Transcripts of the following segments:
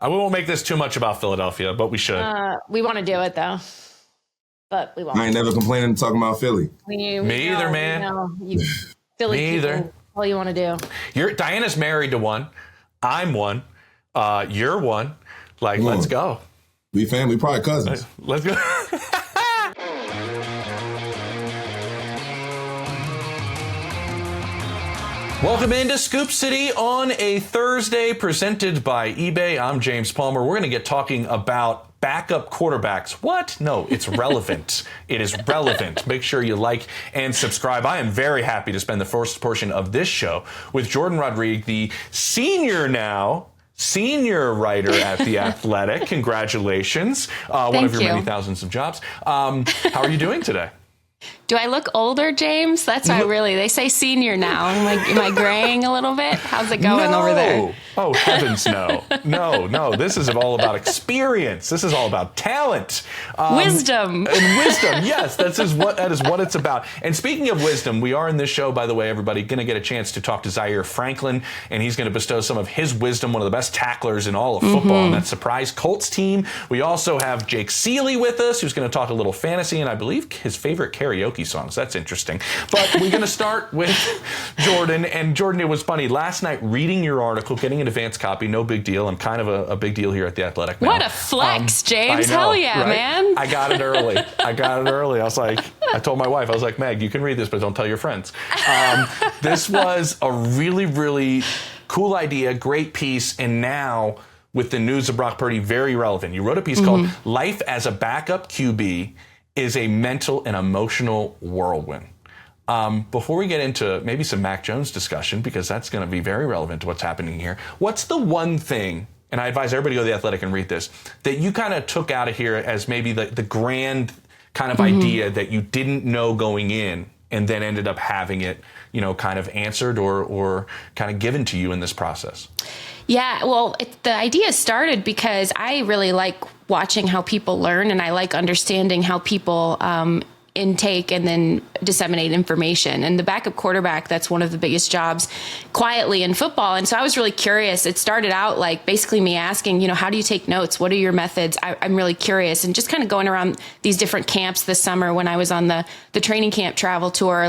We won't make this too much about Philadelphia, but we should. We want to do it though, but we won't. I ain't never complaining talking about Philly. Me either, man. Philly Me either. All you want to do. Diana's married to one. I'm one. You're one. Like, let's go. We family, probably cousins. Let's go. Welcome into Scoop City on a Thursday, presented by eBay. I'm James Palmer. We're going to get talking about backup quarterbacks. What? No, it's relevant. It is relevant. Make sure you like and subscribe. I am very happy to spend the first portion of this show with Jourdan Rodrigue, the senior writer at The Athletic. Congratulations. One of your many thousands of jobs. How are you doing today? Do I look older, James? That's why they say senior now. Am I graying a little bit? How's it going over there? Oh, heavens, no. No. This is all about experience. This is all about talent. Wisdom. And wisdom, yes. That is what it's about. And speaking of wisdom, we are in this show, by the way, everybody, going to get a chance to talk to Zaire Franklin, and he's going to bestow some of his wisdom, one of the best tacklers in all of football on that surprise Colts team. We also have Jake Ciely with us, who's going to talk a little fantasy, and I believe his favorite karaoke songs. That's interesting. But we're going to start with Jourdan. And Jourdan, it was funny. Last night, reading your article, getting an advance copy, no big deal. I'm kind of a big deal here at The Athletic now. What a flex, James. I know, hell yeah, right? man. I got it early. I told my wife, I was like, Meg, you can read this, but don't tell your friends. This was a really, really cool idea, great piece, and now with the news of Brock Purdy, very relevant. You wrote a piece called Life as a Backup QB is a Mental and Emotional Whirlwind. Before we get into maybe some Mac Jones discussion, because that's going to be very relevant to what's happening here, what's the one thing, and I advise everybody to go to The Athletic and read this, that you kind of took out of here as maybe the grand kind of idea that you didn't know going in and then ended up having it, kind of answered or kind of given to you in this process? Yeah, well, the idea started because I really like watching how people learn, and I like understanding how people intake and then disseminate information. And the backup quarterback, that's one of the biggest jobs quietly in football. And so I was really curious. It started out like basically me asking, how do you take notes? What are your methods? I'm really curious. And just kind of going around these different camps this summer when I was on the training camp travel tour,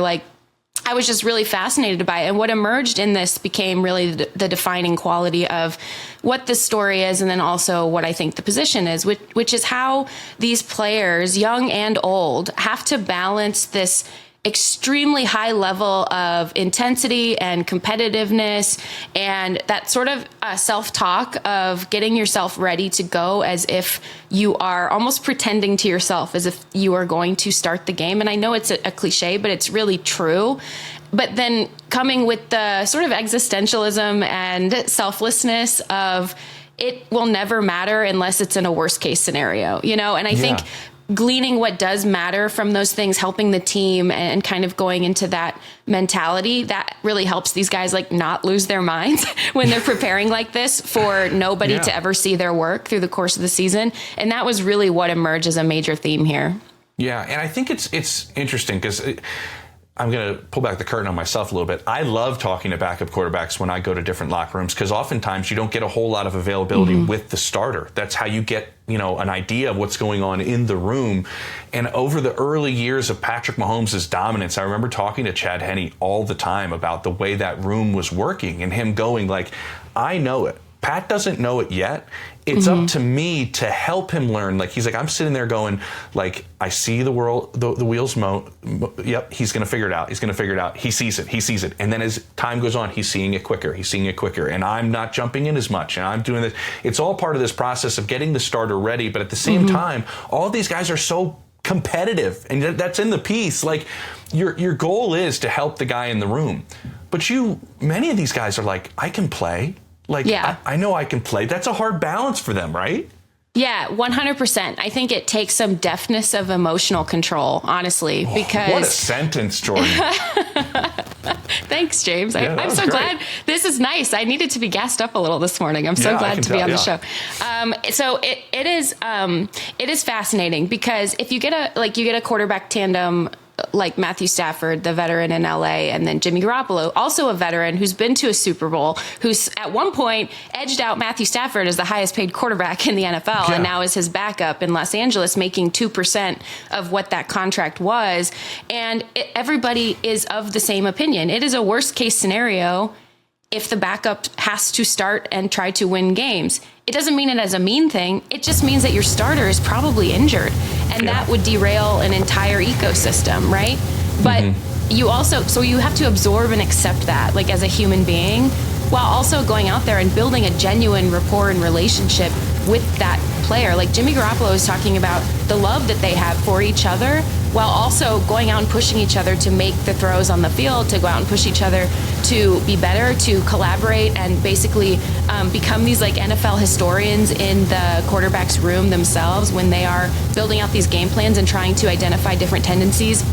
I was just really fascinated by it. And what emerged in this became really the defining quality of what the story is, and then also what I think the position is, which is how these players, young and old, have to balance this extremely high level of intensity and competitiveness and that sort of self-talk of getting yourself ready to go as if you are almost pretending to yourself as if you are going to start the game. And I know it's a cliche, but it's really true. But then coming with the sort of existentialism and selflessness of it will never matter unless it's in a worst case scenario, and I think gleaning what does matter from those things, helping the team and kind of going into that mentality, that really helps these guys not lose their minds when they're preparing like this for nobody to ever see their work through the course of the season. And that was really what emerged as a major theme here. Yeah. And I think it's interesting because I'm going to pull back the curtain on myself a little bit. I love talking to backup quarterbacks when I go to different locker rooms because oftentimes you don't get a whole lot of availability with the starter. That's how you get, an idea of what's going on in the room. And over the early years of Patrick Mahomes' dominance, I remember talking to Chad Henne all the time about the way that room was working and him going I know it. Pat doesn't know it yet. It's up to me to help him learn. He's I'm sitting there going, I see the world, the wheels yep, he's going to figure it out. He's going to figure it out. He sees it. And then as time goes on, he's seeing it quicker. And I'm not jumping in as much. And I'm doing this. It's all part of this process of getting the starter ready. But at the same time, all these guys are so competitive. And that's in the piece. Your goal is to help the guy in the room. But many of these guys are I can play. I know I can play. That's a hard balance for them, right? Yeah, 100%. I think it takes some deftness of emotional control, honestly, because... What a sentence, Jourdan. Thanks, James. I'm so glad. This is nice. I needed to be gassed up a little this morning. I'm so glad to be on the show. So it is fascinating because if you get a quarterback tandem like Matthew Stafford, the veteran in LA, and then Jimmy Garoppolo, also a veteran who's been to a Super Bowl, who's at one point edged out Matthew Stafford as the highest paid quarterback in the NFL, and now is his backup in Los Angeles, making 2% of what that contract was. And everybody is of the same opinion. It is a worst case scenario if the backup has to start and try to win games. It doesn't mean it as a mean thing. It just means that your starter is probably injured, and that would derail an entire ecosystem, right? But you also, so you have to absorb and accept that, like as a human being, while also going out there and building a genuine rapport and relationship with that player. Like Jimmy Garoppolo is talking about the love that they have for each other, while also going out and pushing each other to make the throws on the field, to go out and push each other to be better, to collaborate, and basically become these like NFL historians in the quarterback's room themselves when they are building out these game plans and trying to identify different tendencies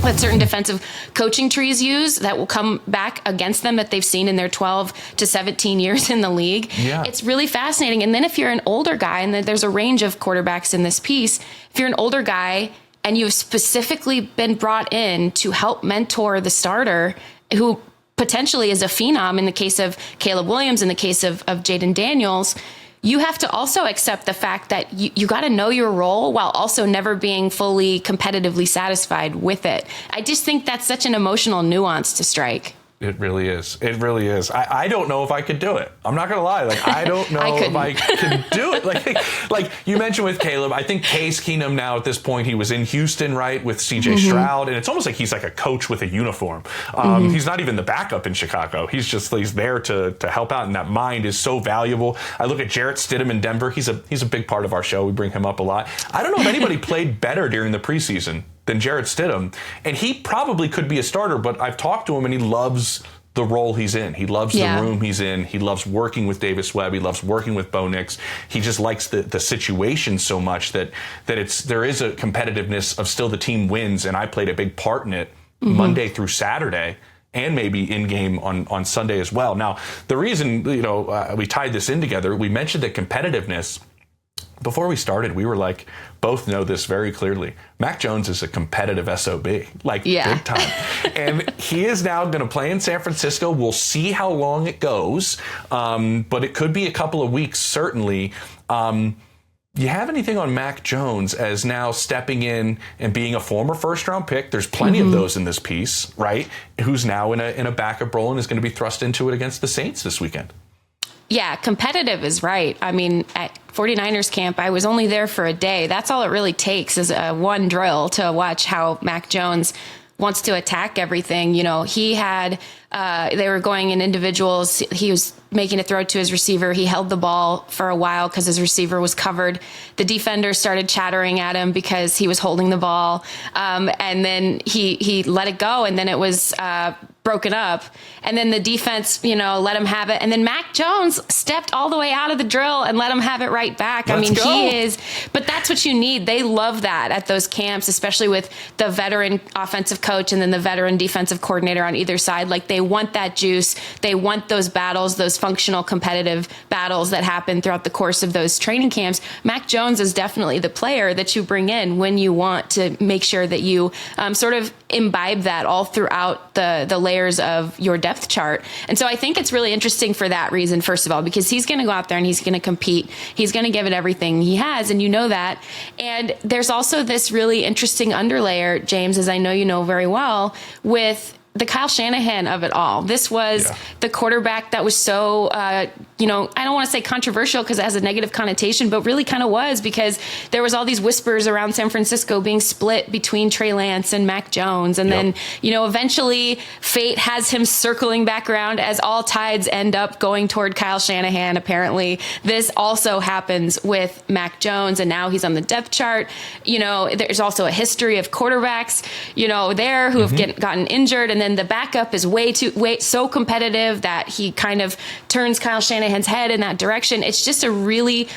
that certain defensive coaching trees use that will come back against them that they've seen in their 12 to 17 years in the league. Yeah. It's really fascinating. And then if you're an older guy, and there's a range of quarterbacks in this piece, if you're an older guy and you've specifically been brought in to help mentor the starter who potentially is a phenom in the case of Caleb Williams, in the case of Jaden Daniels, you have to also accept the fact that you got to know your role while also never being fully competitively satisfied with it. I just think that's such an emotional nuance to strike. It really is. It really is. I don't know if I could do it. I'm not going to lie. Like, I don't know if I could do it. Like you mentioned with Caleb, I think Case Keenum now at this point, he was in Houston, right, with CJ Stroud. And it's almost like he's like a coach with a uniform. He's not even the backup in Chicago. He's there to help out. And that mind is so valuable. I look at Jarrett Stidham in Denver. He's a big part of our show. We bring him up a lot. I don't know if anybody played better during the preseason than Jarrett Stidham. And he probably could be a starter, but I've talked to him and he loves the role he's in. He loves the room he's in. He loves working with Davis Webb. He loves working with Bo Nix. He just likes the situation so much that there is a competitiveness of still the team wins, and I played a big part in it Monday through Saturday, and maybe in game on Sunday as well. Now, the reason we tied this in together, we mentioned the competitiveness. Before we started, we were like, both know this very clearly. Mac Jones is a competitive SOB, big time. And he is now going to play in San Francisco. We'll see how long it goes, but it could be a couple of weeks, certainly. You have anything on Mac Jones as now stepping in and being a former first-round pick? There's plenty of those in this piece, right? Who's now in a backup role and is going to be thrust into it against the Saints this weekend. Yeah, competitive is right. I mean, at 49ers camp, I was only there for a day. That's all it really takes is one drill to watch how Mac Jones wants to attack everything. He had, they were going in individuals. He was making a throw to his receiver. He held the ball for a while because his receiver was covered. The defender started chattering at him because he was holding the ball. And then he let it go, and then it was broken up. And then the defense, let him have it. And then Mac Jones stepped all the way out of the drill and let him have it right back. But that's what you need. They love that at those camps, especially with the veteran offensive coach and then the veteran defensive coordinator on either side. Like, they want that juice. They want those battles, those functional competitive battles that happen throughout the course of those training camps. Mac Jones is definitely the player that you bring in when you want to make sure that you sort of imbibe that all throughout the layers of your depth chart. And so I think it's really interesting for that reason, first of all, because he's going to go out there and he's going to compete. He's going to give it everything he has, and you know that. And there's also this really interesting underlayer, James, as I know you know very well, with the Kyle Shanahan of it all. This was the quarterback that was so, I don't want to say controversial because it has a negative connotation, but really kind of was, because there was all these whispers around San Francisco being split between Trey Lance and Mac Jones. And then, eventually fate has him circling back around as all tides end up going toward Kyle Shanahan. Apparently this also happens with Mac Jones, and now he's on the depth chart. There's also a history of quarterbacks, there who have gotten injured, and then the backup is so competitive that he kind of turns Kyle Shanahan's head in that direction. It's just a really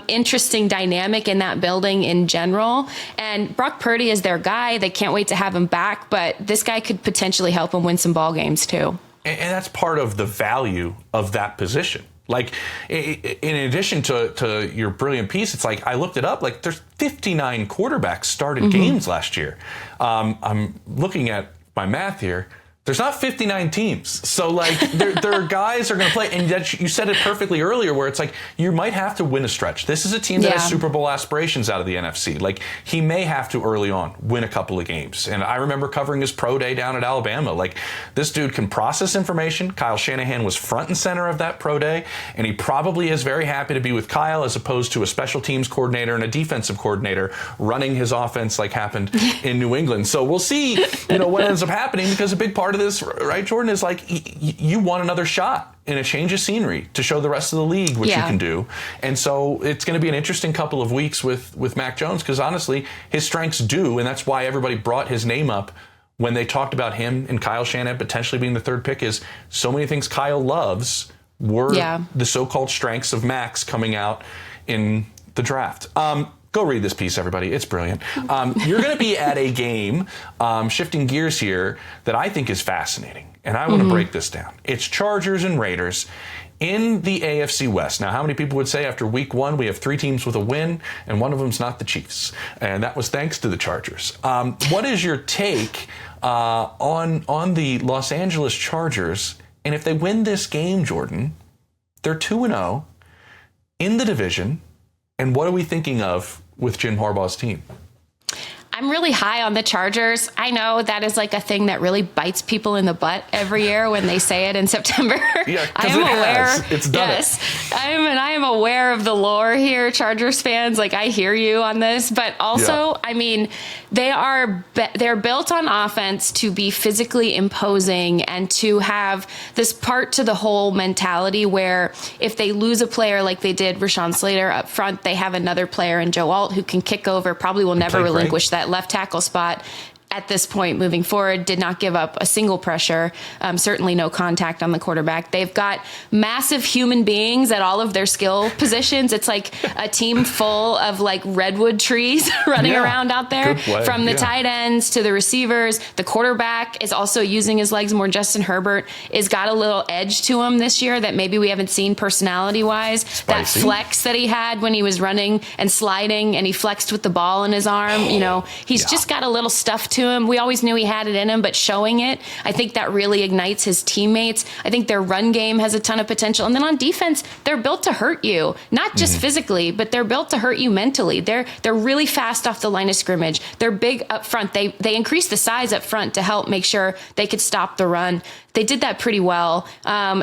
interesting dynamic in that building in general. And Brock Purdy is their guy. They can't wait to have him back, but this guy could potentially help them win some ball games too. And that's part of the value of that position, Like, in addition to your brilliant piece, it's like I looked it up. Like, there's 59 quarterbacks started games last year. I'm looking at my math here. There's not 59 teams. So, like, there are guys that are going to play. And yet you said it perfectly earlier where it's like you might have to win a stretch. This is a team that has Super Bowl aspirations out of the NFC. Like, he may have to early on win a couple of games. And I remember covering his pro day down at Alabama. Like, this dude can process information. Kyle Shanahan was front and center of that pro day. And he probably is very happy to be with Kyle as opposed to a special teams coordinator and a defensive coordinator running his offense like happened in New England. So we'll see, what ends up happening, because a big part of this, right, Jourdan, is like you want another shot in a change of scenery to show the rest of the league what you can do. And so it's going to be an interesting couple of weeks with Mac Jones, because honestly, his strengths do, and that's why everybody brought his name up when they talked about him and Kyle Shanahan potentially being the third pick, is so many things Kyle loves were the so-called strengths of Mac's coming out in the draft. Go read this piece, everybody. It's brilliant. You're going to be at a game, shifting gears here, that I think is fascinating. And I want to break this down. It's Chargers and Raiders in the AFC West. Now, how many people would say after week 1 we have 3 teams with a win, and one of them's not the Chiefs? And that was thanks to the Chargers. What is your take on the Los Angeles Chargers? And if they win this game, Jourdan, they're 2-0 in the division. And what are we thinking of with Jim Harbaugh's team? I'm really high on the Chargers. I know that is like a thing that really bites people in the butt every year when they say it in September. Yeah, I am aware. It's done. Yes, I am aware of the lore here, Chargers fans. Like, I hear you on this, but also, I mean, they're built on offense to be physically imposing and to have this part to the whole mentality where if they lose a player like they did Rashawn Slater up front, they have another player in Joe Alt who can kick over, probably will never relinquish that left tackle spot. At this point, moving forward, did not give up a single pressure, certainly no contact on the quarterback. They've got massive human beings at all of their skill positions. It's like a team full of like redwood trees running around out there, from the tight ends to the receivers. The quarterback is also using his legs more. Justin Herbert has got a little edge to him this year that maybe we haven't seen personality-wise. That flex that he had when he was running and sliding and he flexed with the ball in his arm, he's just got a little stuff to him. We always knew he had it in him, but showing it, I think that really ignites his teammates. I think their run game has a ton of potential. And then on defense, they're built to hurt you, not just physically, but they're built to hurt you mentally. They're really fast off the line of scrimmage. They're big up front. They increased the size up front to help make sure they could stop the run. They did that pretty well.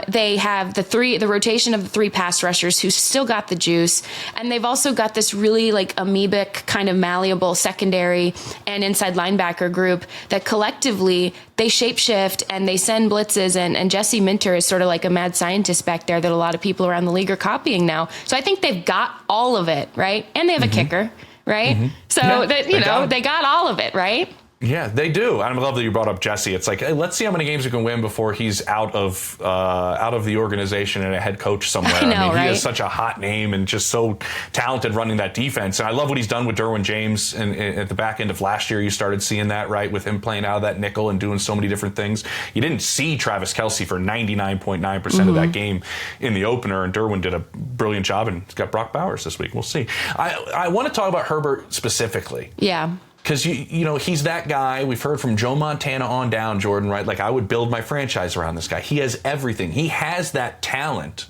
They have the rotation of the 3 pass rushers who still got the juice. And they've also got this really like amoebic kind of malleable secondary and inside linebacker group that collectively they shapeshift and they send blitzes. And Jesse Minter is sort of like a mad scientist back there that a lot of people around the league are copying now. So I think they've got all of it, right? And they have a kicker, right? So they got all of it, right? Yeah, they do. And I love that you brought up Jesse. It's like, hey, let's see how many games we can win before he's out of the organization and a head coach somewhere. I know, he has such a hot name and just so talented running that defense. And I love what he's done with Derwin James. And at the back end of last year, you started seeing that, right, with him playing out of that nickel and doing so many different things. You didn't see Travis Kelce for 99.9% of that game in the opener, and Derwin did a brilliant job, and he's got Brock Bowers this week. We'll see. I want to talk about Herbert specifically. Yeah. Because, he's that guy. We've heard from Joe Montana on down, Jourdan, right? Like, I would build my franchise around this guy. He has everything. He has that talent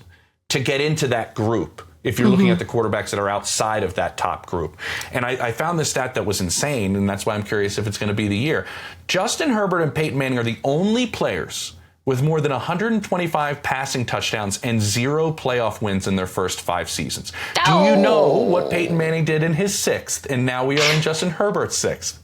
to get into that group if you're looking at the quarterbacks that are outside of that top group. And I found this stat that was insane, and that's why I'm curious if it's going to be the year. Justin Herbert and Peyton Manning are the only players with more than 125 passing touchdowns and 0 playoff wins in their first 5 seasons. Do you know what Peyton Manning did in his 6th? And now we are in Justin Herbert's 6th.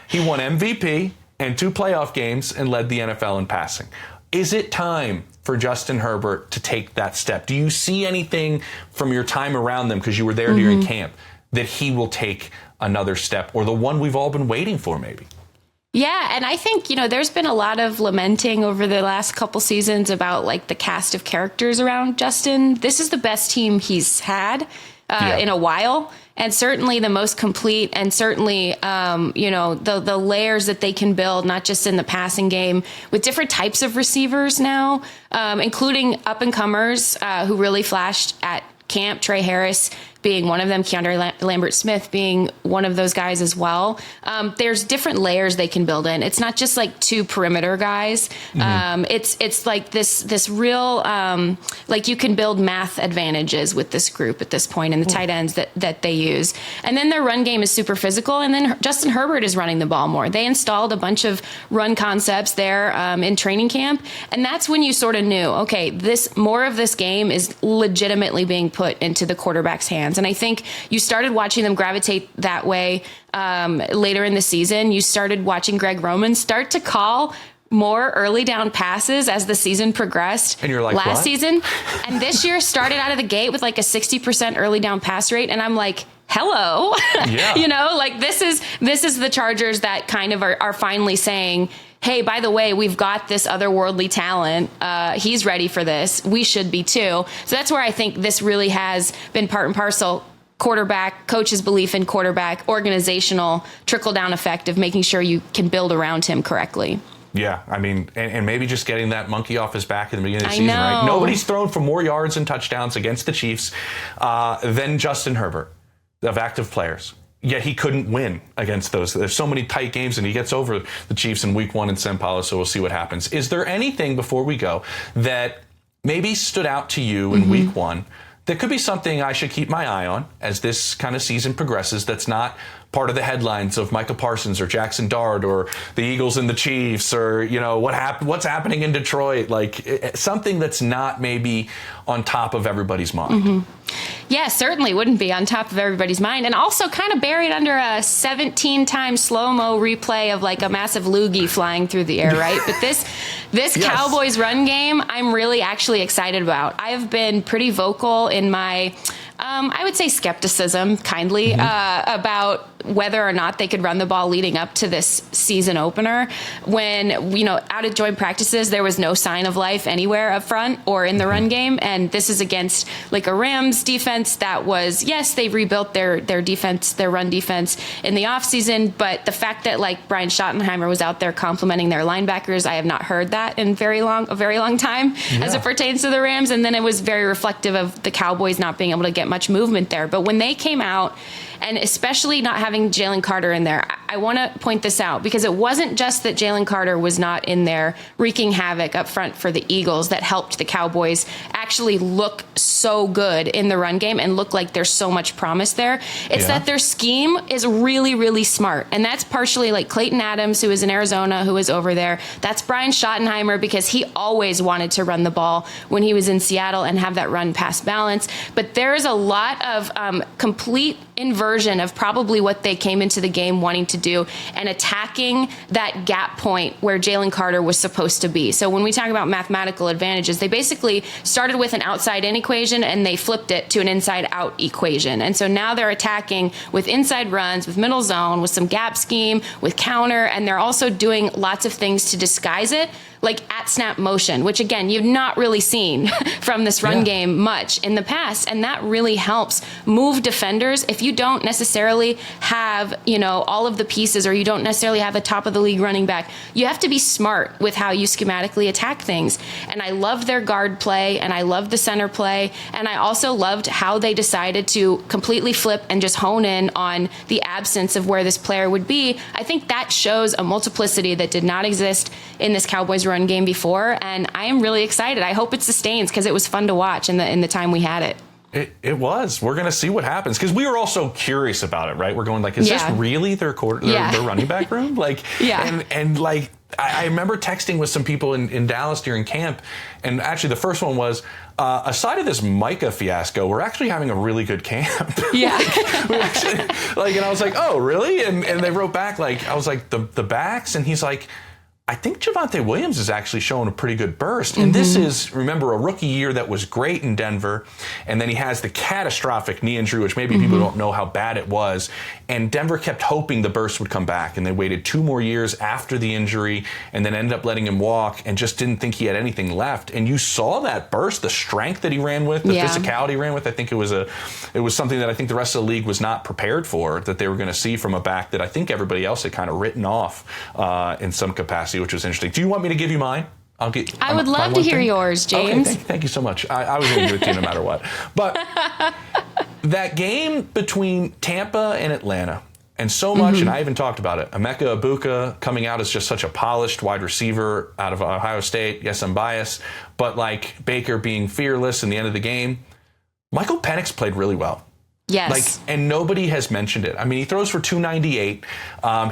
He won MVP and 2 playoff games and led the NFL in passing. Is it time for Justin Herbert to take that step? Do you see anything from your time around them, because you were there during camp, that he will take another step, or the one we've all been waiting for maybe? Yeah, and I think, there's been a lot of lamenting over the last couple seasons about like the cast of characters around Justin. This is the best team he's had. in a while. And certainly the most complete, and certainly, the layers that they can build, not just in the passing game, with different types of receivers now, including up-and-comers who really flashed at camp, Trey Harris being one of them, Keandre Lambert-Smith being one of those guys as well. There's different layers they can build in. It's not just like two perimeter guys. It's like this real, like you can build math advantages with this group at this point, and the tight ends that they use. And then their run game is super physical. And then Justin Herbert is running the ball more. They installed a bunch of run concepts there in training camp. And that's when you sort of knew, okay, more of this game is legitimately being put into the quarterback's hands. And I think you started watching them gravitate that way later in the season. You started watching Greg Roman start to call more early down passes as the season progressed. And you're like, last what? season. And this year started out of the gate with like a 60% early down pass rate. And I'm like, hello. Yeah. This is the Chargers that kind of are finally saying, hey, by the way, we've got this otherworldly talent. He's ready for this. We should be too. So that's where I think this really has been part and parcel. Quarterback, coach's belief in quarterback, organizational trickle-down effect of making sure you can build around him correctly. Yeah, I mean, and maybe just getting that monkey off his back in the beginning of the season, right? Nobody's thrown for more yards and touchdowns against the Chiefs than Justin Herbert, of active players. Yet he couldn't win against those. There's so many tight games, and he gets over the Chiefs in week 1 in São Paulo, so we'll see what happens. Is there anything, before we go, that maybe stood out to you in week 1 that could be something I should keep my eye on as this kind of season progresses that's not part of the headlines of Micah Parsons or Jackson Dart or the Eagles and the Chiefs or, what's happening in Detroit, like something that's not maybe on top of everybody's mind? Yeah, certainly wouldn't be on top of everybody's mind. And also kind of buried under a 17-time slow-mo replay of like a massive loogie flying through the air, right? But this yes. Cowboys run game, I'm really actually excited about. I've been pretty vocal in my I would say skepticism, kindly, about whether or not they could run the ball leading up to this season opener. When, out of joint practices, there was no sign of life anywhere up front or in the run game. And this is against like a Rams defense that was, yes, they rebuilt their defense, their run defense in the offseason. But the fact that like Brian Schottenheimer was out there complimenting their linebackers, I have not heard that in a very long time as it pertains to the Rams. And then it was very reflective of the Cowboys not being able to get much movement there. But when they came out, and especially not having Jalen Carter in there, I want to point this out because it wasn't just that Jalen Carter was not in there wreaking havoc up front for the Eagles that helped the Cowboys actually look so good in the run game and look like there's so much promise there. It's that their scheme is really, really smart. And that's partially like Clayton Adams, who is in Arizona, who is over there. That's Brian Schottenheimer because he always wanted to run the ball when he was in Seattle and have that run-pass balance. But there is a lot of complete inversion of probably what they came into the game wanting to do and attacking that gap point where Jalen Carter was supposed to be. So when we talk about mathematical advantages, they basically started with an outside-in equation and they flipped it to an inside-out equation. And so now they're attacking with inside runs, with middle zone, with some gap scheme, with counter, and they're also doing lots of things to disguise it, like at snap motion, which again, you've not really seen from this run game much in the past. And that really helps move defenders. If you don't necessarily have, all of the pieces, or you don't necessarily have a top of the league running back, you have to be smart with how you schematically attack things. And I love their guard play and I love the center play. And I also loved how they decided to completely flip and just hone in on the absence of where this player would be. I think that shows a multiplicity that did not exist in this Cowboys run game before, and I am really excited. I hope it sustains because it was fun to watch in the time we had it. It was. We're going to see what happens because we were also curious about it, right? We're going like, is this really their running back room? Like, and like I remember texting with some people in Dallas during camp, and actually the first one was, aside of this Micah fiasco, we're actually having a really good camp. Yeah. And I was like, oh, really? And they wrote back, like, I was like, the backs? And he's like, I think Javonte Williams is actually showing a pretty good burst. And this is, remember, a rookie year that was great in Denver. And then he has the catastrophic knee injury, which maybe people don't know how bad it was. And Denver kept hoping the burst would come back. And they waited 2 more years after the injury and then ended up letting him walk and just didn't think he had anything left. And you saw that burst, the strength that he ran with, the physicality he ran with. I think it was something that I think the rest of the league was not prepared for, that they were going to see from a back that I think everybody else had kind of written off in some capacity, which was interesting. Do you want me to give you mine? I would love to hear yours, James. Okay, thank you so much. I was going to give it to you no matter what. But that game between Tampa and Atlanta, and so much, and I even talked about it, Emeka Egbuka coming out as just such a polished wide receiver out of Ohio State. Yes, I'm biased. But like Baker being fearless in the end of the game, Michael Penix played really well. Yes. And nobody has mentioned it. I mean, he throws for 298.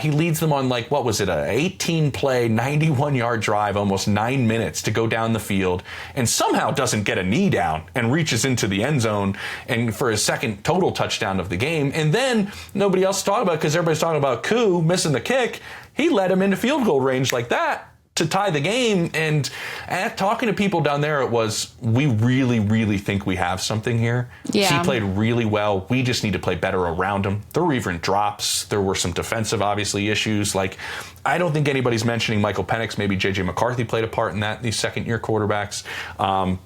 He leads them on an 18-play, 91-yard drive, almost 9 minutes to go down the field, and somehow doesn't get a knee down and reaches into the end zone and for his second total touchdown of the game. And then nobody else talked about it because everybody's talking about Koo missing the kick. He led him into field goal range like that to tie the game. And talking to people down there, it was, we really, really think we have something here. Yeah. He played really well. We just need to play better around him. There were even drops. There were some defensive, obviously, issues. I don't think anybody's mentioning Michael Penix. Maybe J.J. McCarthy played a part in that, these second-year quarterbacks.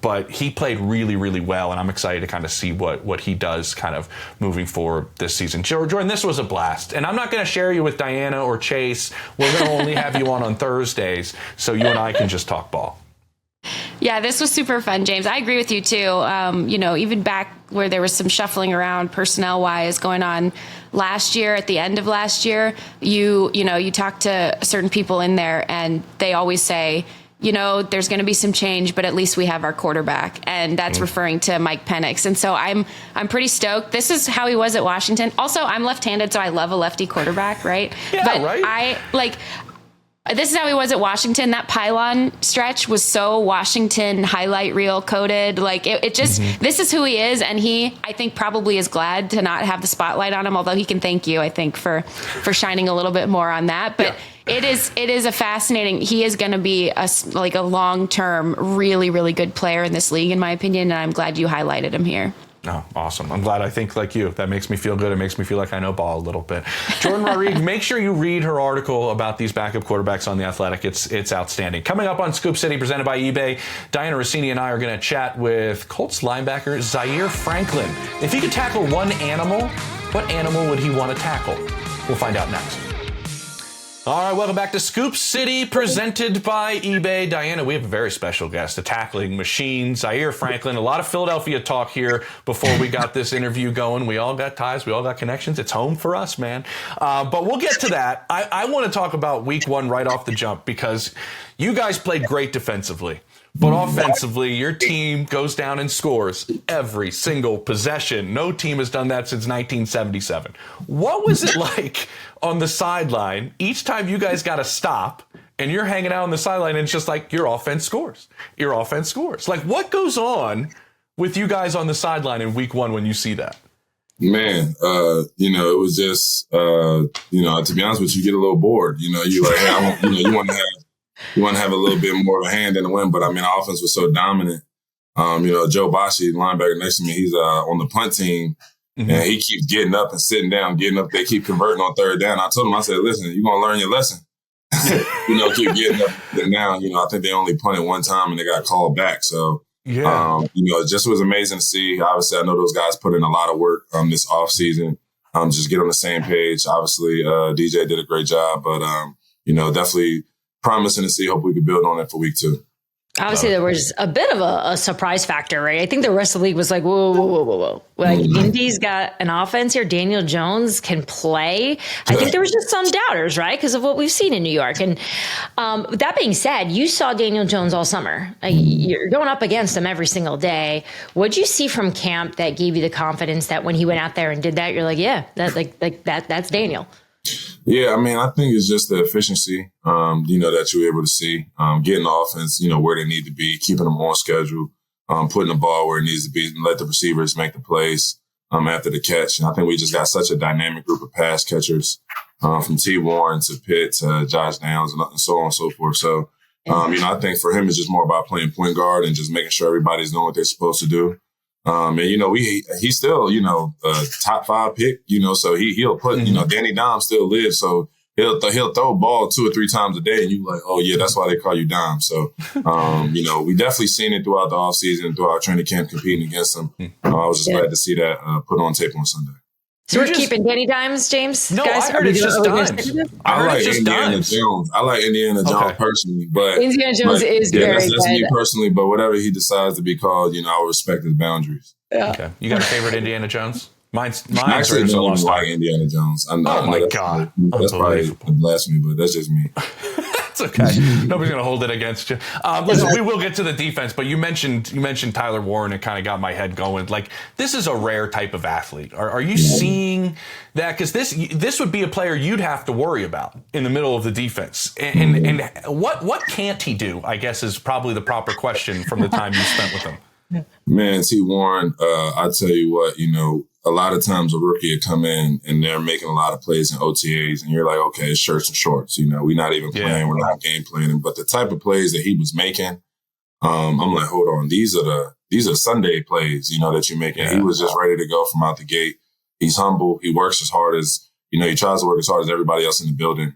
But he played really, really well, and I'm excited to kind of see what he does kind of moving forward this season. Jordan, this was a blast. And I'm not going to share you with Diana or Chase. We're going to only have you on Thursdays, so you and I can just talk ball. Yeah, this was super fun, James. I agree with you, too. Even back where there was some shuffling around personnel-wise going on last year, at the end of last year, you talk to certain people in there, and they always say, there's going to be some change, but at least we have our quarterback. And that's referring to Mike Penix. And so I'm pretty stoked. This is how he was at Washington. Also, I'm left-handed, so I love a lefty quarterback, right? Yeah, but right? This is how he was at Washington. That pylon stretch was so Washington highlight reel coded. This is who he is. And he, I think, probably is glad to not have the spotlight on him, although he can thank you, I think, for shining a little bit more on that. But it is a fascinating, he is going to be a long-term, really, really good player in this league, in my opinion. And I'm glad you highlighted him here. Oh, awesome. I'm glad I think like you. That makes me feel good. It makes me feel like I know ball a little bit. Jourdan Rodrigue, make sure you read her article about these backup quarterbacks on The Athletic. It's outstanding. Coming up on Scoop City, presented by eBay, Diana Rossini and I are going to chat with Colts linebacker Zaire Franklin. If he could tackle one animal, what animal would he want to tackle? We'll find out next. All right, welcome back to Scoop City, presented by eBay. Diana, we have a very special guest, a tackling machine, Zaire Franklin. A lot of Philadelphia talk here before we got this interview going. We all got ties. We all got connections. It's home for us, man. But we'll get to that. I want to talk about week one right off the jump because you guys played great defensively. But offensively, your team goes down and scores every single possession. No team has done that since 1977. What was it like on the sideline each time you guys got to stop and you're hanging out on the sideline and it's just like your offense scores? Your offense scores. What goes on with you guys on the sideline in week one when you see that? Man, it was just, to be honest with you, you get a little bored. You're like, hey, you want to have a little bit more of a hand in the win, but our offense was so dominant. Joe Bashi, linebacker next to me, he's on the punt team, and he keeps getting up and sitting down, getting up. They keep converting on third down. I told him, I said, listen, you're going to learn your lesson. Keep getting up and down. I think they only punted one time and they got called back. So, it just was amazing to see. Obviously, I know those guys put in a lot of work this offseason. Just get on the same page. Obviously, DJ did a great job, but, definitely promising to see. Hope we can build on it for week two. Obviously, there was a bit of a surprise factor, right? I think the rest of the league was like, whoa. Indy's got an offense here. Daniel Jones can play. I think there was just some doubters, right? Because of what we've seen in New York. And that being said, you saw Daniel Jones all summer. You're going up against him every single day. What'd you see from camp that gave you the confidence that when he went out there and did that, you're like, yeah, that's Daniel? Yeah, I think it's just the efficiency, that you're able to see, getting the offense, where they need to be, keeping them on schedule, putting the ball where it needs to be, and let the receivers make the plays after the catch. And I think we just got such a dynamic group of pass catchers from T. Warren to Pitt to Josh Downs and so on and so forth. So, I think for him, it's just more about playing point guard and just making sure everybody's doing what they're supposed to do. And, he's still, a top 5 pick, so he'll put, Danny Dom still lives. So he'll throw a ball 2 or 3 times a day. And you're like, oh, yeah, that's why they call you Dom. So, we definitely seen it throughout the offseason, throughout training camp, competing against him. I was just glad to see that put on tape on Sunday. So we're keeping Danny Dimes, James? No, guys? I heard it's just Dimes. I like Indiana Jones. I like Indiana Jones personally, but Indiana Jones is very that's good. me personally. But whatever he decides to be called, I will respect his boundaries. Yeah. Okay, you got a favorite Indiana Jones? Mine's I actually don't even like Indiana Jones. Oh my God, that's probably a blasphemy, but that's just me. It's okay. Nobody's going to hold it against you. Listen, we will get to the defense, but you mentioned Tyler Warren. It kind of got my head going. Like, this is a rare type of athlete. Are you seeing that? Because this would be a player you'd have to worry about in the middle of the defense. And what can't he do, I guess, is probably the proper question from the time you spent with him. Man, T. Warren, I tell you what, a lot of times a rookie would come in and they're making a lot of plays in OTAs and you're like, okay, it's shirts and shorts. We're not even playing. We're not game planning. But the type of plays that he was making, I'm like, hold on. These are Sunday plays, that you're making. Yeah. He was just ready to go from out the gate. He's humble. He works as hard as, he tries to work as hard as everybody else in the building.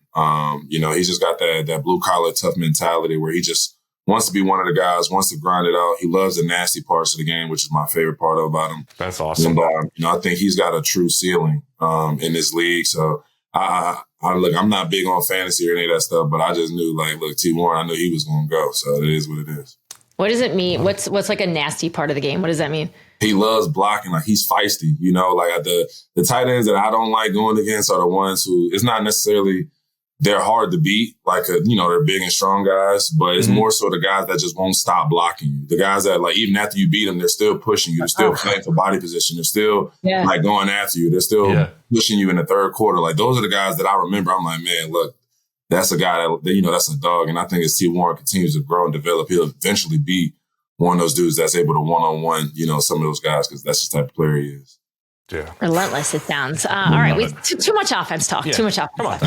He's just got that blue collar tough mentality where he just wants to be one of the guys, wants to grind it out. He loves the nasty parts of the game, which is my favorite part about him. That's awesome. And, I think he's got a true ceiling in this league. So I'm not big on fantasy or any of that stuff, but I just knew, T. Warren, I knew he was going to go. So it is what it is. What does it mean? What's like a nasty part of the game? What does that mean? He loves blocking. Like, he's feisty. The tight ends that I don't like going against are the ones who, it's not necessarily they're hard to beat, they're big and strong guys, but it's more so the guys that just won't stop blocking you. The guys that, even after you beat them, they're still pushing you. They're still playing for body position. They're still, going after you. They're still pushing you in the third quarter. Those are the guys that I remember. I'm like, man, look, that's a guy that, that's a dog. And I think as T. Warren continues to grow and develop, he'll eventually be one of those dudes that's able to one-on-one, some of those guys, because that's the type of player he is. Yeah. Relentless, it sounds. All right, too much offense talk. Too much offense. Come on,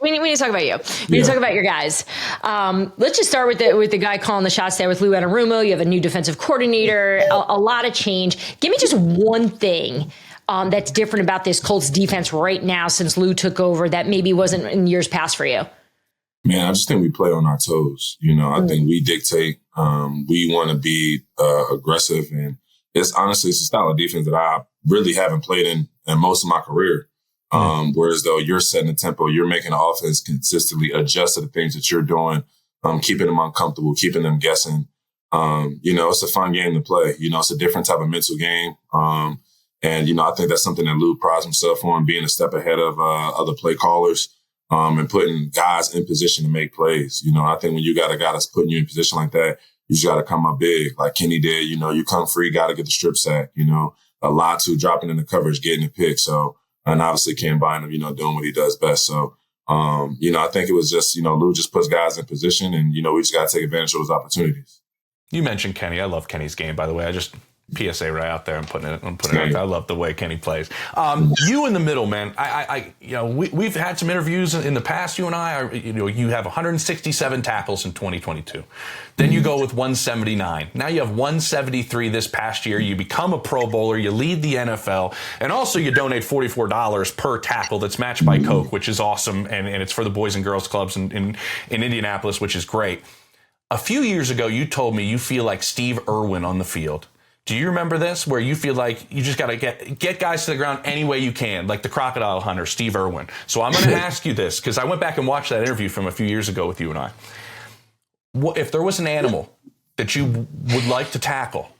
we need to talk about you. We need to talk about your guys. Let's just start with the guy calling the shots there with Lou Anarumo. You have a new defensive coordinator, a lot of change. Give me just one thing that's different about this Colts defense right now since Lou took over that maybe wasn't in years past for you. Man, I just think we play on our toes. I think we dictate. We want to be aggressive, and it's a style of defense that I really haven't played in most of my career. Whereas though you're setting the tempo, you're making the offense consistently adjust to the things that you're doing, keeping them uncomfortable, keeping them guessing. It's a fun game to play. It's a different type of mental game. And I think that's something that Lou prides himself on, being a step ahead of other play callers, and putting guys in position to make plays. I think when you got a guy that's putting you in position like that, you just got to come up big like Kenny did. You come free, got to get the strip sack, a lot to dropping in the coverage, getting the pick. So, and obviously Ken Bynum, doing what he does best. So, I think it was just, Lou just puts guys in position and, we just got to take advantage of those opportunities. You mentioned Kenny. I love Kenny's game, by the way. I just PSA right out there and putting it out there. I love the way Kenny plays. You in the middle, man. We've had some interviews in the past. You and I you have 167 tackles in 2022. Then you go with 179. Now you have 173 this past year. You become a Pro Bowler. You lead the NFL, and also you donate $44 per tackle that's matched by Coke, which is awesome, and it's for the Boys and Girls Clubs in Indianapolis, which is great. A few years ago, you told me you feel like Steve Irwin on the field. Do you remember this, where you feel like you just got to get guys to the ground any way you can, like the crocodile hunter, Steve Irwin? So I'm going to ask you this, because I went back and watched that interview from a few years ago with you and I. If there was an animal that you would like to tackle,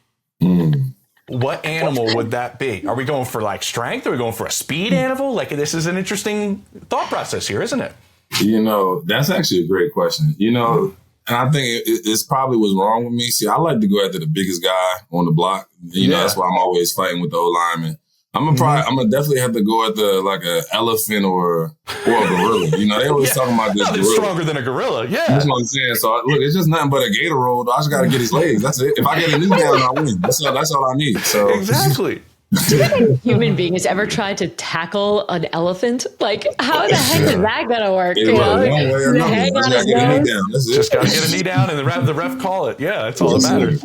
what animal would that be? Are we going for strength? Are we going for a speed animal? This is an interesting thought process here, isn't it? That's actually a great question. And I think it's probably what's wrong with me. See, I like to go after the biggest guy on the block. That's why I'm always fighting with the O-lineman. I'm gonna definitely have to go at an elephant or a gorilla. They always talking about this. They're stronger than a gorilla. Yeah, that's what I'm saying. So look, it's just nothing but a gator roll. I just got to get his legs. That's it. If I get a knee down, I win. That's all I need. So exactly. Do you think a human being has ever tried to tackle an elephant? Like, how the heck is that going to work? One way or another. Just gotta get a knee down. That's it. Just got to get a knee down and the ref call it. Yeah, that's all that matters.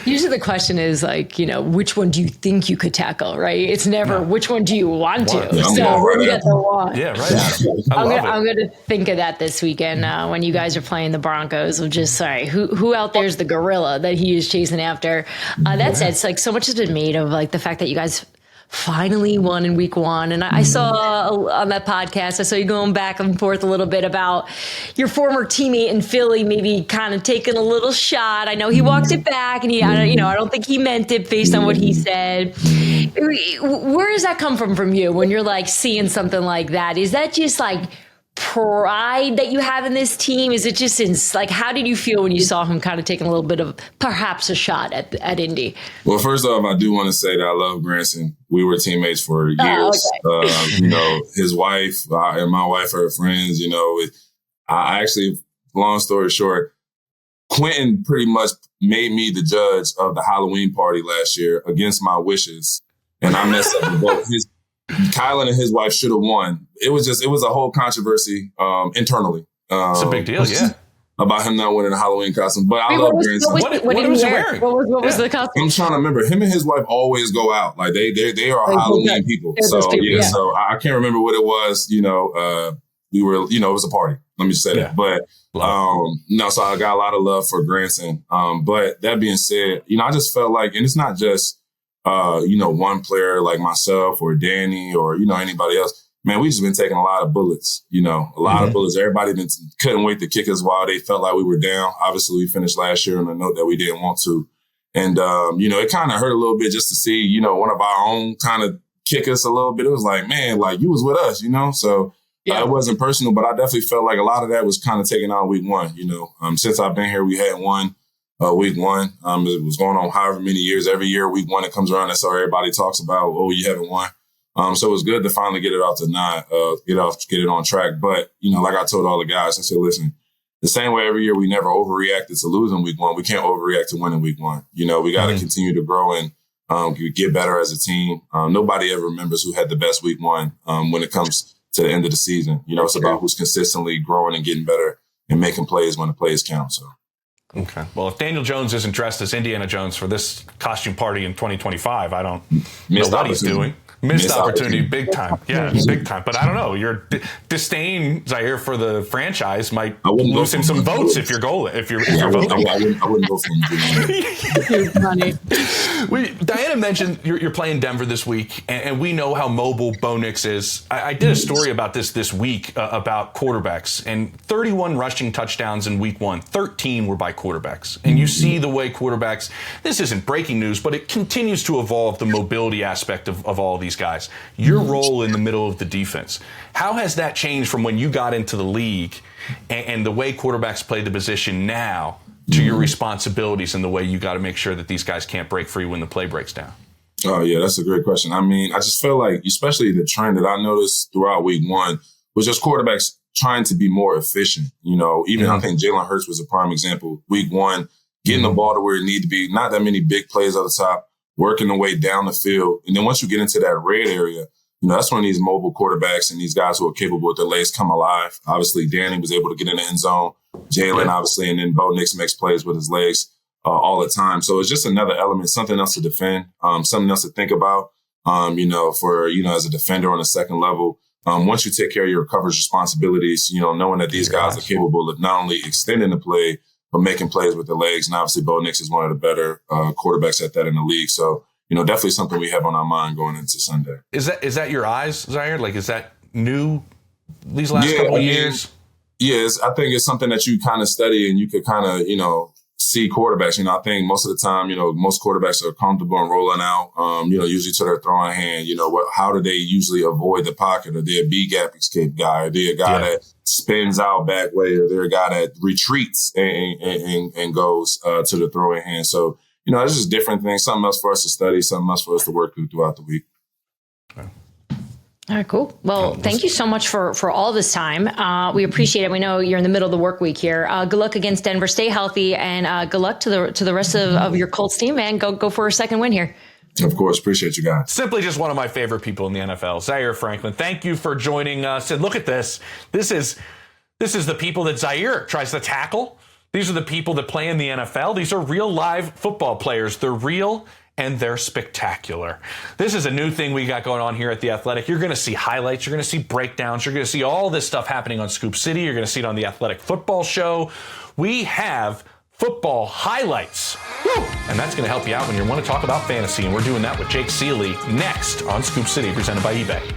Usually the question is like, which one do you think you could tackle, right? It's never which one do you want to. Yeah, so we're going to get the one. Yeah, right. I'm going to think of that this weekend when you guys are playing the Broncos. Who out there is the gorilla that he is chasing after? That said, it's like so much has been made of like the fact that you guys finally won in week 1. And I saw on that podcast, I saw you going back and forth a little bit about your former teammate in Philly, maybe kind of taking a little shot. I know he walked it back and I don't think he meant it based on what he said. Where does that come from you when you're like seeing something like that? Is that just like pride that you have in this team? Is it just like, how did you feel when you saw him kind of taking a little bit of perhaps a shot at Indy? Well, first off, I do want to say that I love Granson. We were teammates for years. Okay. His wife and my wife are friends. I actually, long story short, Quentin pretty much made me the judge of the Halloween party last year against my wishes. And I messed up the vote. Kylan and his wife should have won. It was a whole controversy internally. It's a big deal, yeah. About him not winning a Halloween costume. But I love Granson. What was he wearing? What was the costume? I'm trying to remember. Him and his wife always go out. Like they are Halloween people. So I can't remember what it was. We were, it was a party. Let me just say that. But so I got a lot of love for Granson. But that being said, I just felt like, and it's not just one player like myself or Danny or, anybody else. Man, we just been taking a lot of bullets, a lot of bullets. Everybody couldn't wait to kick us while they felt like we were down. Obviously, we finished last year on a note that we didn't want to. And, it kind of hurt a little bit just to see, one of our own kind of kick us a little bit. It was like, man, like you was with us, So it wasn't personal, but I definitely felt like a lot of that was kind of taken out week 1, Since I've been here, we had won week 1. It was going on however many years. Every year, week 1, it comes around. That's all everybody talks about. Oh, you haven't won. So it was good to finally get it out to 9, get it on track. But, like I told all the guys, I said, listen, the same way every year we never overreacted to losing week 1, we can't overreact to winning week 1. We got to continue to grow and get better as a team. Nobody ever remembers who had the best week 1 when it comes to the end of the season. It's about who's consistently growing and getting better and making plays when the plays count. So. Okay. Well, if Daniel Jones isn't dressed as Indiana Jones for this costume party in 2025, I don't know what he's doing. Missed opportunity, big time. Yeah, big time. But I don't know. Your disdain, Zaire, for the franchise might loosen some votes if you're voting. I wouldn't go for him. Diana mentioned you're playing Denver this week, and we know how mobile Bo Nix is. I did a story about this week about quarterbacks, and 31 rushing touchdowns in week 1, 13 were by quarterbacks. And you see the way quarterbacks, this isn't breaking news, but it continues to evolve the mobility aspect of all these guys. Your role in the middle of the defense. How has that changed from when you got into the league and the way quarterbacks play the position now to your responsibilities and the way you got to make sure that these guys can't break free when the play breaks down? Oh, yeah, that's a great question. I mean, I just feel like, especially the trend that I noticed throughout week 1 was just quarterbacks trying to be more efficient. I think Jalen Hurts was a prime example. Week 1, getting the ball to where it needed to be, not that many big plays at the top, working the way down the field. And then once you get into that red area, that's when these mobile quarterbacks and these guys who are capable with their legs come alive. Obviously, Danny was able to get in the end zone. Jalen, obviously, and then Bo Nix makes plays with his legs all the time. So it's just another element, something else to defend, something else to think about, as a defender on the second level. Once you take care of your coverage responsibilities, knowing that these guys are capable of not only extending the play, but making plays with the legs. And obviously, Bo Nix is one of the better quarterbacks at that in the league. So, definitely something we have on our mind going into Sunday. Is that your eyes, Zaire? Like, is that new these last couple of years? Yes, I think it's something that you kind of study and you could kind of, see quarterbacks. I think most of the time, most quarterbacks are comfortable in rolling out, usually to their throwing hand. How do they usually avoid the pocket? Are they a B-gap escape guy? Are they a guy that spins out back way? Or they're a guy that retreats and goes to the throwing hand? So, it's just different things, something else for us to study, something else for us to work through throughout the week. Okay. All right, cool. Well, thank you so much for all this time. We appreciate it. We know you're in the middle of the work week here. Good luck against Denver. Stay healthy, and good luck to the rest of your Colts team, man. Go for a second win here. Of course. Appreciate you guys. Simply just one of my favorite people in the NFL, Zaire Franklin. Thank you for joining us. And look at this. This is the people that Zaire tries to tackle. These are the people that play in the NFL. These are real live football players. They're real and they're spectacular. This is a new thing we got going on here at The Athletic. You're going to see highlights. You're going to see breakdowns. You're going to see all this stuff happening on Scoop City. You're going to see it on The Athletic Football Show. We have football highlights. Woo! And that's going to help you out when you want to talk about fantasy. And we're doing that with Jake Ciely next on Scoop City, presented by eBay.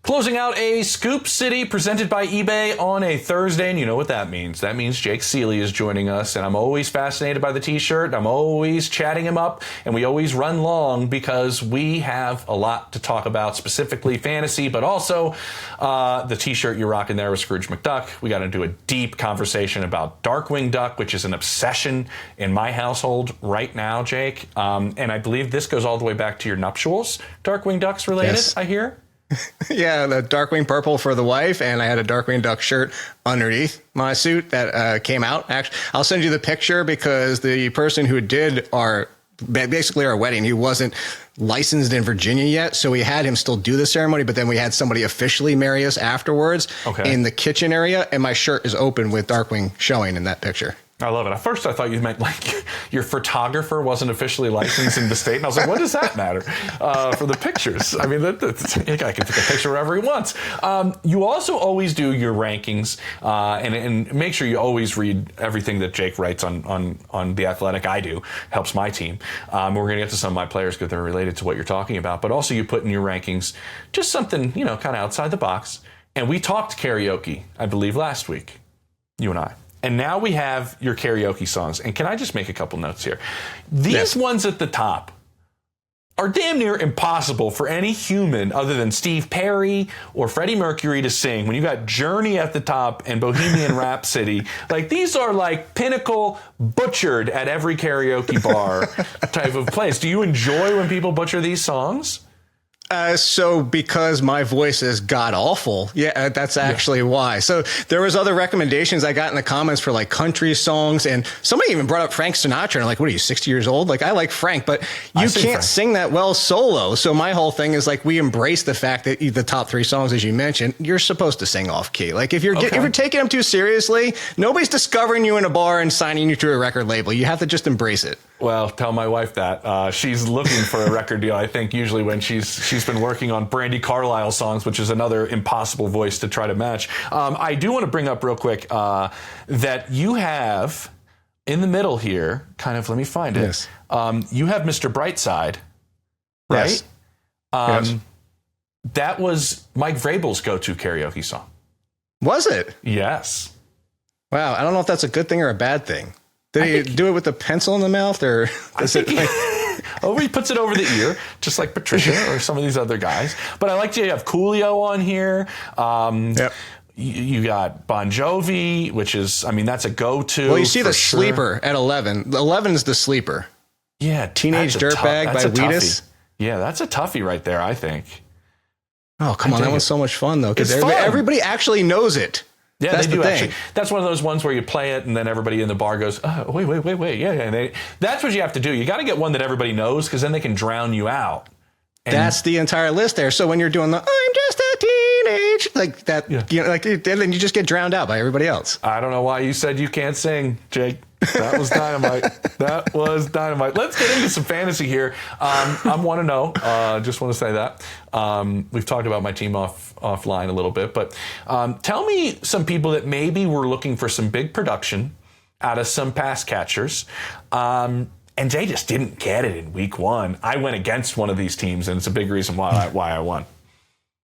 Closing out a Scoop City presented by eBay on a Thursday, and you know what that means. That means Jake Ciely is joining us, and I'm always fascinated by the t-shirt. I'm always chatting him up, and we always run long because we have a lot to talk about, specifically fantasy, but also the t-shirt you're rocking there with Scrooge McDuck. We got to do a deep conversation about Darkwing Duck, which is an obsession in my household right now, Jake. And I believe this goes all the way back to your nuptials. Darkwing Duck's related, yes. I hear. Yeah, the Darkwing purple for the wife, and I had a Darkwing Duck shirt underneath my suit that came out. Actually, I'll send you the picture because the person who did our wedding, he wasn't licensed in Virginia yet, so we had him still do the ceremony, but then we had somebody officially marry us afterwards in the kitchen area, and my shirt is open with Darkwing showing in that picture. I love it. At first, I thought you meant like your photographer wasn't officially licensed in the state. And I was like, what does that matter for the pictures? I mean, the guy can take a picture wherever he wants. You also always do your rankings and make sure you always read everything that Jake writes on The Athletic. I do. Helps my team. We're going to get to some of my players because they're related to what you're talking about. But also you put in your rankings just something, kind of outside the box. And we talked karaoke, I believe, last week, you and I. And now we have your karaoke songs. And can I just make a couple notes here? These ones at the top are damn near impossible for any human other than Steve Perry or Freddie Mercury to sing. When you got Journey at the top and Bohemian Rhapsody, like these are like pinnacle butchered at every karaoke bar type of place. Do you enjoy when people butcher these songs? So because my voice is god awful. Yeah, that's actually why. So there was other recommendations I got in the comments for like country songs, and somebody even brought up Frank Sinatra, and I'm like, what are you, 60 years old? Like, I like Frank, but you can't sing that well solo. So my whole thing is like, we embrace the fact that the top three songs, as you mentioned, you're supposed to sing off key. Like if you're taking them too seriously, nobody's discovering you in a bar and signing you to a record label. You have to just embrace it. Well, tell my wife that. She's looking for a record deal, I think, usually when she's been working on Brandi Carlile songs, which is another impossible voice to try to match. I do want to bring up real quick that you have in the middle here, kind of, let me find it. Yes. You have Mr. Brightside, right? Yes. That was Mike Vrabel's go-to karaoke song. Was it? Yes. Wow. I don't know if that's a good thing or a bad thing. Did he do it with a pencil in the mouth, or he puts it over the ear, just like Patricia or some of these other guys. But I like to have Coolio on here. You got Bon Jovi, which is, I mean, that's a go-to. Well, you see the sleeper at 11. 11 is the sleeper. Yeah, Teenage Dirtbag by Wheatus. Yeah, that's a toughie right there, I think. Oh, come on, that one's so much fun though, because everybody actually knows it. Yeah, that's they do actually. That's one of those ones where you play it and then everybody in the bar goes, oh, wait. Yeah. And that's what you have to do. You got to get one that everybody knows because then they can drown you out. And that's the entire list there. So when you're doing the I'm just a teenage, like that, then you just get drowned out by everybody else. I don't know why you said you can't sing, Jake. That was dynamite. That was dynamite. Let's get into some fantasy here. I want to know, just want to say that. We've talked about my team offline a little bit, but tell me some people that maybe were looking for some big production out of some pass catchers. And they just didn't get it in week one. I went against one of these teams, and it's a big reason why I won.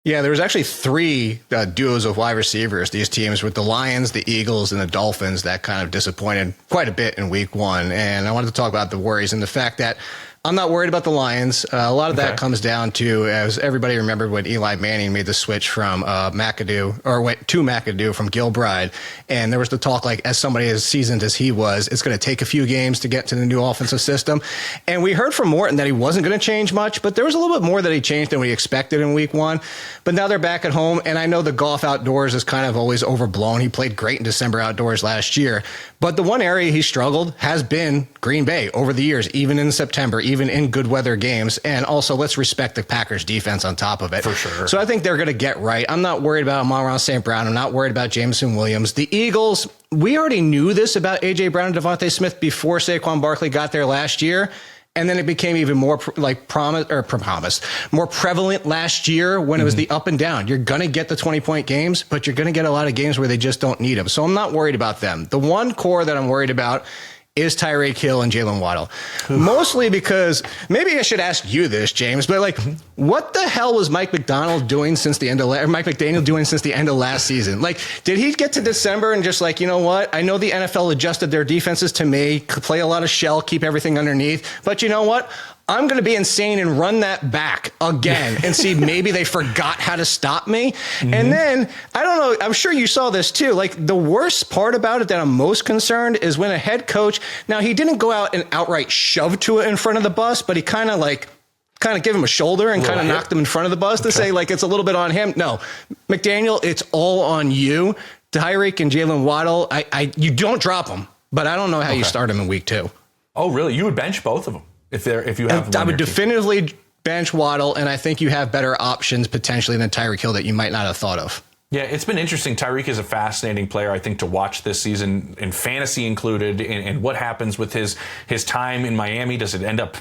Yeah, there was actually three duos of wide receivers, these teams, with the Lions, the Eagles, and the Dolphins that kind of disappointed quite a bit in week one. And I wanted to talk about the worries and the fact that I'm not worried about the Lions. A lot of that comes down to, as everybody remembered when Eli Manning made the switch from McAdoo, or went to McAdoo from Gilbride. And there was the talk, like, as somebody as seasoned as he was, it's going to take a few games to get to the new offensive system. And we heard from Morton that he wasn't going to change much, but there was a little bit more that he changed than we expected in week 1. But now they're back at home. And I know the golf outdoors is kind of always overblown. He played great in December outdoors last year. But the one area he struggled has been Green Bay over the years, even in September, even in good weather games. And also, let's respect the Packers defense on top of it. For sure. So I think they're going to get right. I'm not worried about Amon-Ra St. Brown. I'm not worried about Jameson Williams. The Eagles, we already knew this about A.J. Brown and Devontae Smith before Saquon Barkley got there last year. And then it became even more more prevalent last year when it was the up and down. You're going to get the 20-point games, but you're going to get a lot of games where they just don't need them. So I'm not worried about them. The one core that I'm worried about is Tyreek Hill and Jalen Waddle. Mostly because, maybe I should ask you this, James, but like, what the hell was Mike McDaniel doing since the end of last season? Like, did he get to December and just like, you know what? I know the NFL adjusted their defenses to play a lot of shell, keep everything underneath, but you know what? I'm going to be insane and run that back again and see maybe they forgot how to stop me. Mm-hmm. And then, I don't know, I'm sure you saw this too. Like, the worst part about it that I'm most concerned is when a head coach, now he didn't go out and outright shove to it in front of the bus, but he kind of give him a shoulder and kind of knocked him in front of the bus to say like it's a little bit on him. No, McDaniel, it's all on you. Tyreek and Jalen Waddle, you don't drop them, but I don't know how you start them in week 2. Oh, really? You would bench both of them? If you have, I would definitively bench Waddle, and I think you have better options potentially than Tyreek Hill that you might not have thought of. Yeah, it's been interesting. Tyreek is a fascinating player, I think, to watch this season, in fantasy included, and what happens with his time in Miami. Does he end up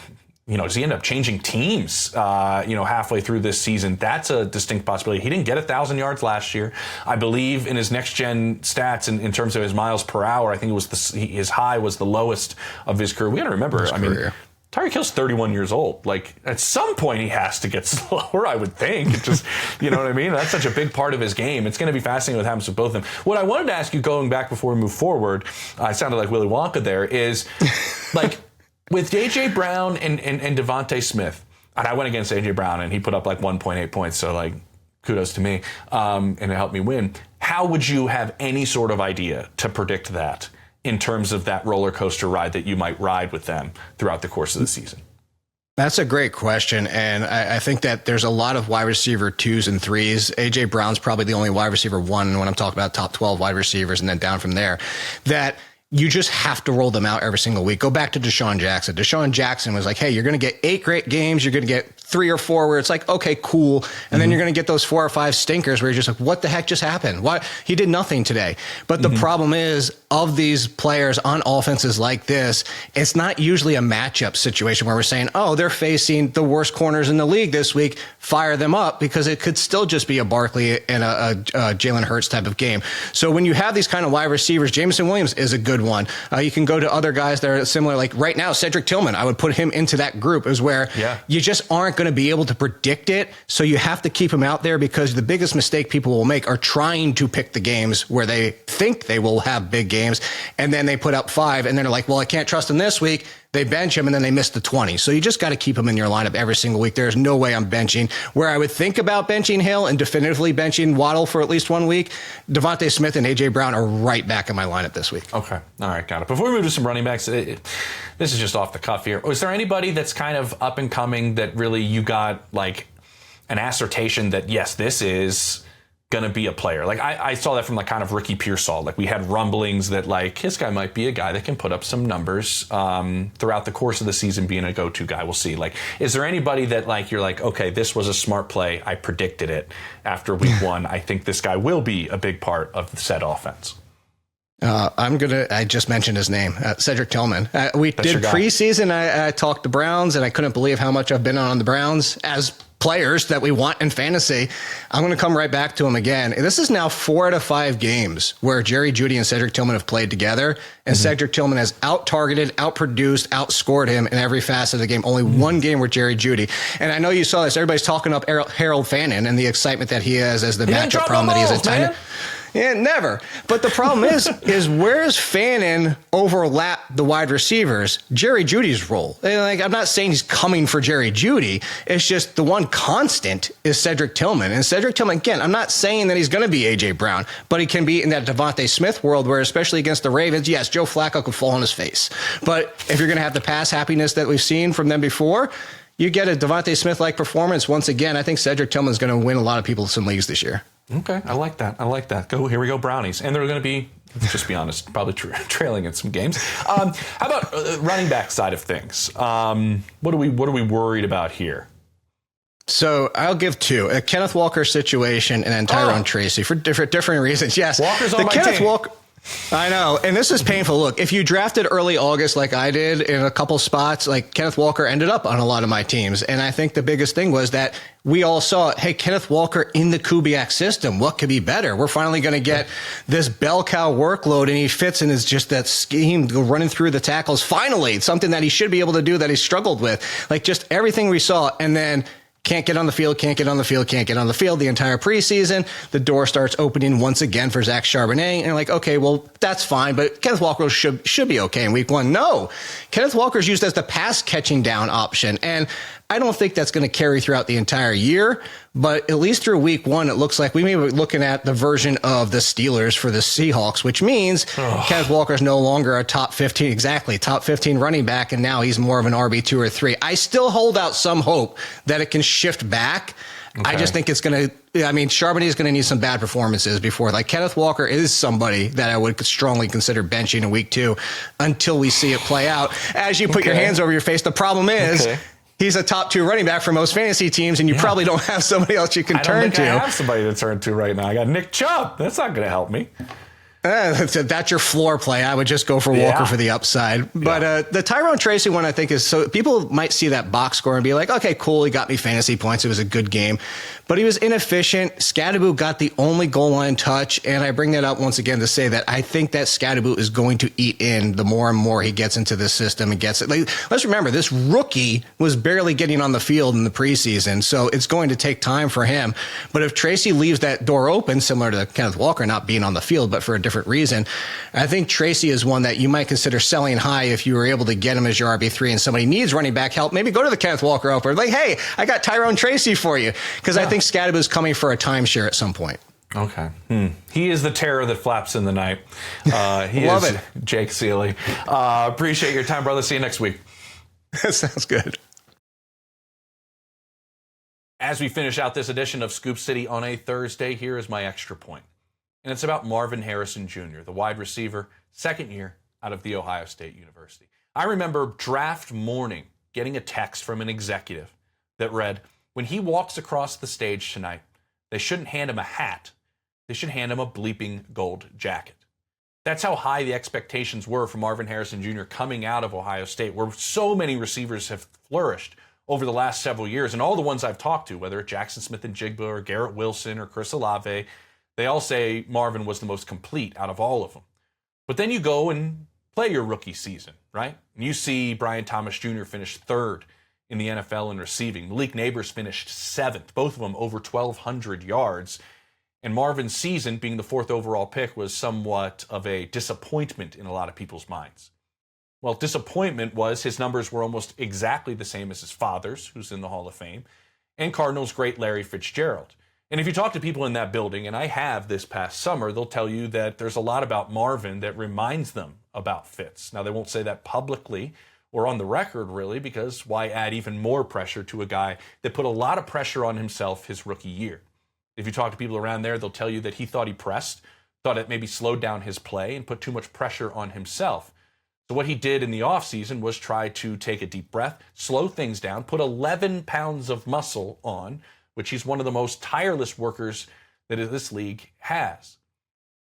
changing teams, halfway through this season? That's a distinct possibility. He didn't get 1,000 yards last year. I believe in his next gen stats in terms of his miles per hour, I think it was his high was the lowest of his career. We got to remember, Tyreek Hill's 31 years old. Like, at some point he has to get slower, I would think. It just, you know what I mean? That's such a big part of his game. It's going to be fascinating what happens with both of them. What I wanted to ask you, going back before we move forward, I sounded like Willy Wonka there, is like with A.J. Brown and Devontae Smith, and I went against A.J. Brown and he put up like 1.8 points, so like kudos to me, and it helped me win. How would you have any sort of idea to predict that in terms of that roller coaster ride that you might ride with them throughout the course of the season? That's a great question. And I think that there's a lot of wide receiver 2s and 3s. A.J. Brown's probably the only wide receiver 1 when I'm talking about top 12 wide receivers and then down from there, that you just have to roll them out every single week. Go back to Deshaun Jackson. Deshaun Jackson was like, hey, you're going to get 8 great games. You're going to get 3 or 4 where it's like, okay, cool. And then you're going to get those 4 or 5 stinkers where you're just like, what the heck just happened? Why? He did nothing today. But the problem is, of these players on offenses like this, it's not usually a matchup situation where we're saying, oh, they're facing the worst corners in the league this week, fire them up, because it could still just be a Barkley and a Jalen Hurts type of game. So when you have these kind of wide receivers, Jameson Williams is a good one. You can go to other guys that are similar, like right now, Cedric Tillman, I would put him into that group, is where you just aren't going to be able to predict it. So you have to keep him out there, because the biggest mistake people will make are trying to pick the games where they think they will have big games, and then they put up 5 and then they're like, well, I can't trust him this week. They bench him and then they miss the 20. So you just got to keep him in your lineup every single week. There's no way I'm benching. Where I would think about benching Hill and definitively benching Waddle for at least 1 week, Devontae Smith and A.J. Brown are right back in my lineup this week. Okay. All right. Got it. Before we move to some running backs, this is just off the cuff here. Was there anybody that's kind of up and coming that really you got like an assertion that, yes, this is going to be a player? Like I saw that from like kind of Ricky Pearsall. Like we had rumblings that like this guy might be a guy that can put up some numbers throughout the course of the season, being a go-to guy. We'll see. Like, is there anybody that like you're like, okay, this was a smart play. I predicted it after week 1. I think this guy will be a big part of the said offense. I just mentioned his name, Cedric Tillman. We did preseason. I talked to Browns, and I couldn't believe how much I've been on the Browns as players that we want in fantasy. I'm going to come right back to him again. This is now 4 out of 5 games where Jerry Jeudy and Cedric Tillman have played together, and Cedric Tillman has out-targeted, out-produced, outscored him in every facet of the game. Only 1 game with Jerry Jeudy. And I know you saw this. Everybody's talking up Harold Fannin and the excitement that he has as the matchup problem that he has at tight end. Yeah, never. But the problem is where's Fannin overlap the wide receivers? Jerry Jeudy's role. And like, I'm not saying he's coming for Jerry Jeudy. It's just the one constant is Cedric Tillman. And Cedric Tillman, again, I'm not saying that he's going to be A.J. Brown, but he can be in that Devontae Smith world where, especially against the Ravens, yes, Joe Flacco could fall on his face. But if you're going to have the pass happiness that we've seen from them before, you get a Devontae Smith-like performance. Once again, I think Cedric Tillman's going to win a lot of people some leagues this year. Okay, I like that. Here we go, Brownies. And they're going to be, let's just be honest, probably trailing in some games. How about running back side of things? What are we worried about here? So I'll give two: a Kenneth Walker situation and then Tyrone Tracy for different reasons. Yes, Walker's on my team. I know, and this is painful. Look, if you drafted early August like I did in a couple spots, like Kenneth Walker ended up on a lot of my teams. And I think the biggest thing was that we all saw, hey, Kenneth Walker in the Kubiak system, what could be better? We're finally going to get this bell cow workload, and he fits in as just that scheme running through the tackles. Finally, something that he should be able to do that he struggled with. Like just everything we saw, and then can't get on the field the entire preseason. The door starts opening once again for Zach Charbonnet. And like, okay, well, that's fine, but Kenneth Walker should be okay in week one. No, Kenneth Walker's used as the pass catching down option. And I don't think that's going to carry throughout the entire year, but at least through week one, it looks like we may be looking at the version of the Steelers for the Seahawks, which means Kenneth Walker's no longer a top 15 running back, and now he's more of an RB2 or 3. I still hold out some hope that it can shift back. Okay. I just think it's going to, I mean, Charbonnet is going to need some bad performances before. Like Kenneth Walker is somebody that I would strongly consider benching in week 2 until we see it play out. As you put your hands over your face, the problem is, he's a top 2 running back for most fantasy teams, and you probably don't have somebody else you can turn to. I have somebody to turn to right now. I got Nick Chubb. That's not going to help me. That's your floor play. I would just go for Walker for the upside. But the Tyrone Tracy one, I think, is so people might see that box score and be like, okay, cool. He got me fantasy points. It was a good game. But he was inefficient. Scatterboot got the only goal line touch. And I bring that up once again to say that I think that Scatterboot is going to eat in the more and more he gets into this system and gets it. Like, let's remember, this rookie was barely getting on the field in the preseason. So it's going to take time for him. But if Tracy leaves that door open, similar to Kenneth Walker not being on the field, but for a different reason, I think Tracy is one that you might consider selling high if you were able to get him as your RB3 and somebody needs running back help. Maybe go to the Kenneth Walker offer. Like, hey, I got Tyrone Tracy for you. Because I think Scatterboot is coming for a timeshare at some point. Okay. He is the terror that flaps in the night. He Love is it. Jake Ciely. Appreciate your time, brother. See you next week. That sounds good. As we finish out this edition of Scoop City on a Thursday, here is my extra point. And it's about Marvin Harrison Jr., the wide receiver, second year out of The Ohio State University. I remember draft morning getting a text from an executive that read, when he walks across the stage tonight, they shouldn't hand him a hat. They should hand him a bleeping gold jacket. That's how high the expectations were for Marvin Harrison Jr. coming out of Ohio State, where so many receivers have flourished over the last several years. And all the ones I've talked to, whether it's Jackson Smith and Jigba or Garrett Wilson or Chris Olave, they all say Marvin was the most complete out of all of them. But then you go and play your rookie season, right? And you see Brian Thomas Jr. finish 3rd in the NFL in receiving. Malik Neighbors finished 7th, both of them over 1,200 yards. And Marvin's season, being the 4th overall pick, was somewhat of a disappointment in a lot of people's minds. Well, disappointment was his numbers were almost exactly the same as his father's, who's in the Hall of Fame, and Cardinals great Larry Fitzgerald. And if you talk to people in that building, and I have this past summer, they'll tell you that there's a lot about Marvin that reminds them about Fitz. Now, they won't say that publicly or on the record, really, because why add even more pressure to a guy that put a lot of pressure on himself his rookie year? If you talk to people around there, they'll tell you that he thought he pressed, thought it maybe slowed down his play and put too much pressure on himself. So what he did in the offseason was try to take a deep breath, slow things down, put 11 pounds of muscle on, which he's one of the most tireless workers that this league has.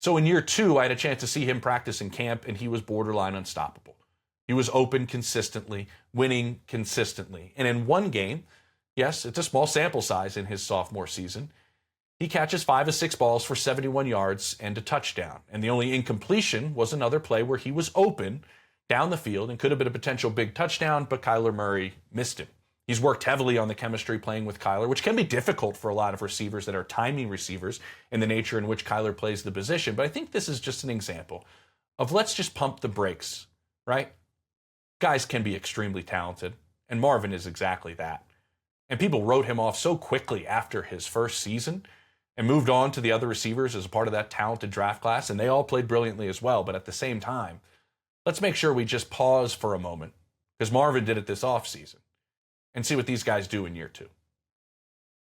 So in year 2, I had a chance to see him practice in camp, and he was borderline unstoppable. He was open consistently, winning consistently. And in one game, yes, it's a small sample size in his sophomore season, he catches 5 of 6 balls for 71 yards and a touchdown. And the only incompletion was another play where he was open down the field and could have been a potential big touchdown, but Kyler Murray missed him. He's worked heavily on the chemistry playing with Kyler, which can be difficult for a lot of receivers that are timing receivers in the nature in which Kyler plays the position. But I think this is just an example of let's just pump the brakes, right? Guys can be extremely talented, and Marvin is exactly that. And people wrote him off so quickly after his first season and moved on to the other receivers as a part of that talented draft class, and they all played brilliantly as well. But at the same time, let's make sure we just pause for a moment, because Marvin did it this offseason, and see what these guys do in year 2.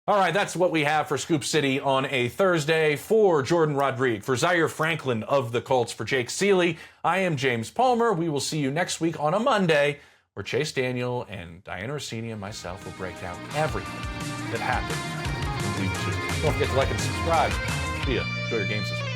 All right, that's what we have for Scoop City on a Thursday. For Jourdan Rodrigue, for Zaire Franklin of the Colts, for Jake Ciely, I am James Palmer. We will see you next week on a Monday, where Chase Daniel and Diana Rossini and myself will break down everything that happened in week 2. Don't forget to like and subscribe. See ya. Enjoy your games this week.